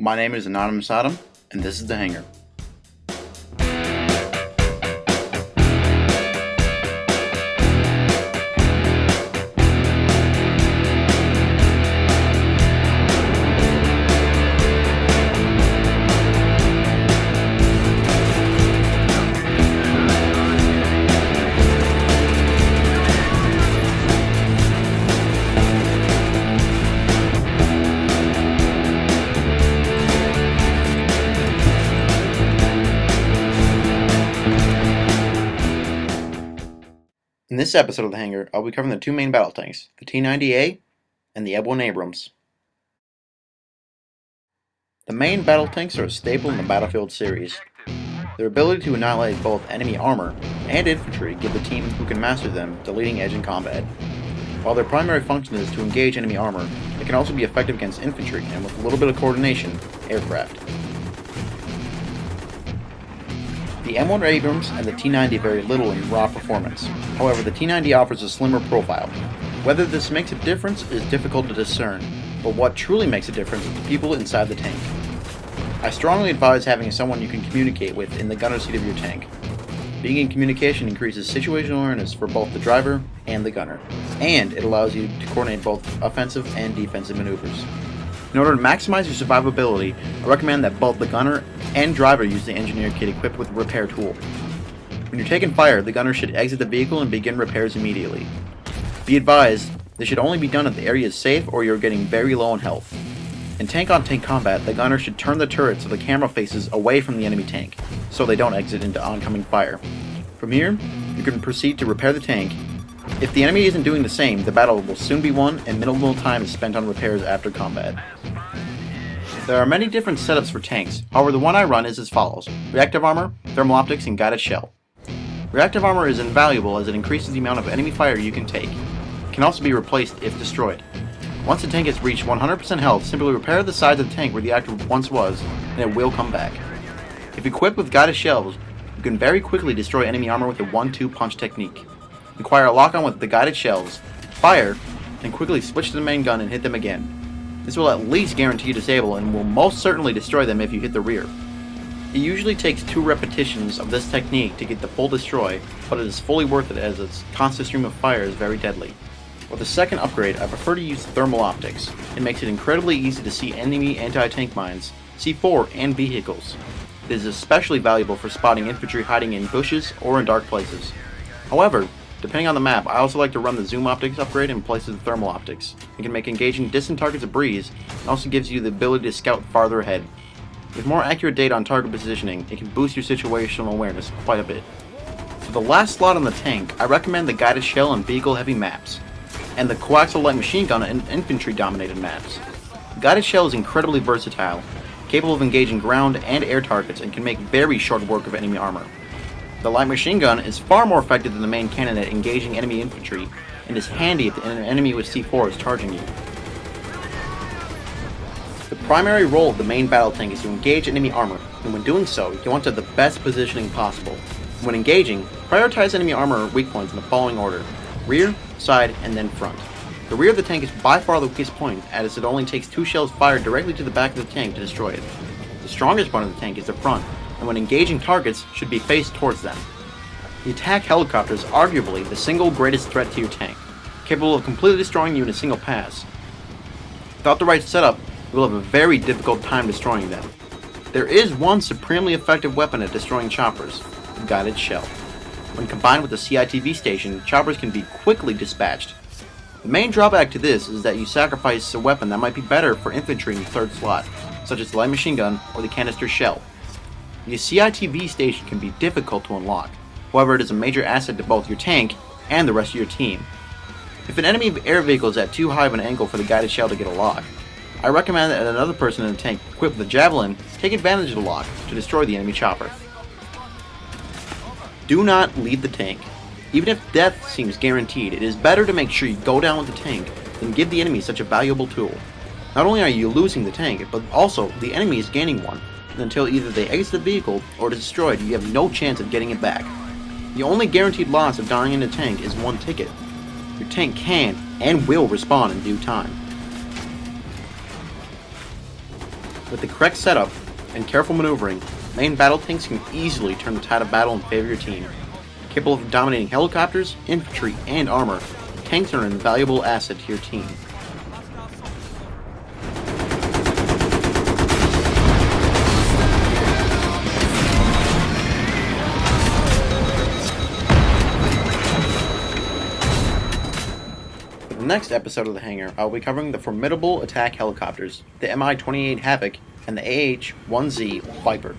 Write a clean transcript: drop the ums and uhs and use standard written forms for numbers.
My name is AnonymousAutumn, and this is the Hangar. In this episode of the Hangar, I'll be covering the two main battle tanks, the T-90A and the Eb-1 Abrams. The main battle tanks are a staple in the Battlefield series. Their ability to annihilate both enemy armor and infantry give the team who can master them the leading edge in combat. While their primary function is to engage enemy armor, they can also be effective against infantry and, with a little bit of coordination, aircraft. The M1 Abrams and the T-90 vary little in raw performance. However, the T-90 offers a slimmer profile. Whether this makes a difference is difficult to discern, but what truly makes a difference is the people inside the tank. I strongly advise having someone you can communicate with in the gunner seat of your tank. Being in communication increases situational awareness for both the driver and the gunner, and it allows you to coordinate both offensive and defensive maneuvers. In order to maximize your survivability, I recommend that both the gunner and driver use the engineer kit equipped with a repair tool. When you're taking fire, the gunner should exit the vehicle and begin repairs immediately. Be advised, this should only be done if the area is safe or you're getting very low on health. In tank-on-tank combat, the gunner should turn the turret so the camera faces away from the enemy tank, so they don't exit into oncoming fire. From here, you can proceed to repair the tank. If the enemy isn't doing the same, the battle will soon be won and minimal time is spent on repairs after combat. There are many different setups for tanks, however the one I run is as follows: reactive armor, thermal optics, and guided shell. Reactive armor is invaluable as it increases the amount of enemy fire you can take. It can also be replaced if destroyed. Once the tank has reached 100% health, simply repair the sides of the tank where the actor once was, and it will come back. If equipped with guided shells, you can very quickly destroy enemy armor with a 1-2 punch technique. Acquire a lock-on with the guided shells, fire, and quickly switch to the main gun and hit them again. This will at least guarantee disable and will most certainly destroy them if you hit the rear. It usually takes 2 repetitions of this technique to get the full destroy, but it is fully worth it as its constant stream of fire is very deadly. With the second upgrade, I prefer to use thermal optics. It makes it incredibly easy to see enemy anti-tank mines, C4, and vehicles. It is especially valuable for spotting infantry hiding in bushes or in dark places. However, depending on the map, I also like to run the zoom optics upgrade in place of the thermal optics. It can make engaging distant targets a breeze, and also gives you the ability to scout farther ahead. With more accurate data on target positioning, it can boost your situational awareness quite a bit. For the last slot on the tank, I recommend the guided shell and vehicle heavy maps, and the coaxial light machine gun and infantry dominated maps. The guided shell is incredibly versatile, capable of engaging ground and air targets, and can make very short work of enemy armor. The light machine gun is far more effective than the main cannon at engaging enemy infantry, and is handy if an enemy with C4 is charging you. The primary role of the main battle tank is to engage enemy armor, and when doing so, you want to have the best positioning possible. When engaging, prioritize enemy armor weak points in the following order: rear, side, and then front. The rear of the tank is by far the weakest point, as it only takes 2 shells fired directly to the back of the tank to destroy it. The strongest part of the tank is the front, and when engaging targets, should be faced towards them. The attack helicopter is arguably the single greatest threat to your tank, capable of completely destroying you in a single pass. Without the right setup, you will have a very difficult time destroying them. There is one supremely effective weapon at destroying choppers: the guided shell. When combined with the CITV station, choppers can be quickly dispatched. The main drawback to this is that you sacrifice a weapon that might be better for infantry in the third slot, such as the light machine gun or the canister shell. The CITV station can be difficult to unlock, however it is a major asset to both your tank and the rest of your team. If an enemy air vehicle is at too high of an angle for the guided shell to get a lock, I recommend that another person in the tank equipped with a javelin take advantage of the lock to destroy the enemy chopper. Do not leave the tank. Even if death seems guaranteed, it is better to make sure you go down with the tank than give the enemy such a valuable tool. Not only are you losing the tank, but also the enemy is gaining one, and until either they exit the vehicle or it is destroyed, you have no chance of getting it back. The only guaranteed loss of dying in a tank is 1 ticket. Your tank can and will respawn in due time. With the correct setup and careful maneuvering, main battle tanks can easily turn the tide of battle in favor of your team. Capable of dominating helicopters, infantry, and armor, tanks are an invaluable asset to your team. In the next episode of the Hangar, I will be covering the formidable attack helicopters, the Mi-28 Havoc and the AH-1Z Viper.